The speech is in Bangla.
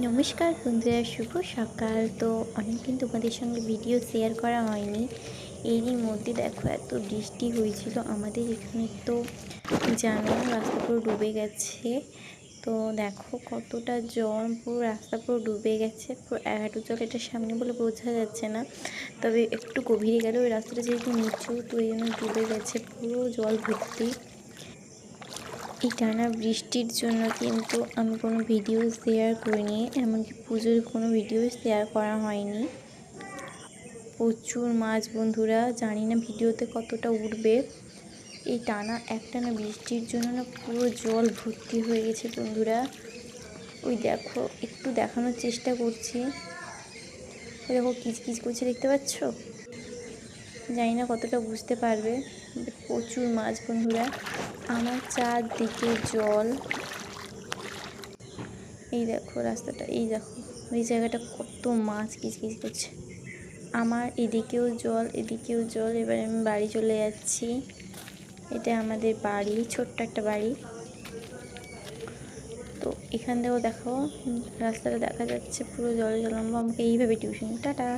নমস্কার বন্ধুরা, শুভ সকাল। তো অনেকদিন তোমাদের সঙ্গে ভিডিও শেয়ার করা হয়নি। এরই মধ্যে দেখো এত বৃষ্টি হয়েছিল আমাদের এখানে, তো জানো রাস্তা পুরো ডুবে গেছে। তো দেখো কতটা জল, পুরো রাস্তা পুরো ডুবে গেছে, পুরো হাঁটু জল। এটা সামনে বলে বোঝা যাচ্ছে না, তবে একটু গভীরে গেলে ওই রাস্তাটা যেহেতু নিচু, তো এই জন্য ডুবে গেছে, পুরো জল ভর্তি। এই টানা বৃষ্টির জন্য কিন্তু আমি কোনো ভিডিও শেয়ার করিনি, এমনকি পুজোর কোনো ভিডিও শেয়ার করা হয়নি। প্রচুর মাছ বন্ধুরা, জানি না ভিডিওতে কতটা উঠবে। এই একটানা বৃষ্টির জন্য না পুরো জল ভর্তি হয়ে গেছে বন্ধুরা। ওই দেখো, একটু দেখানোর চেষ্টা করছি, ওই দেখো কিচকিচ করছে, দেখতে পাচ্ছ? জানি না কতটা বুঝতে পারবে, প্রচুর মাছ বন্ধুরা। আমার চারদিকে জল। এই দেখো রাস্তাটা, এই দেখো এই জায়গাটা, কত মাছ কিচকিচ করছে। আমার এদিকেও জল, এদিকেও জল। এবার আমি বাড়ি চলে যাচ্ছি। এটা আমাদের বাড়ি, ছোট্ট একটা বাড়ি। তো এখান থেকেও দেখো রাস্তাটা দেখা যাচ্ছে পুরো জলে জলম্ব। আমাকে এইভাবে টিউশন। টাটা।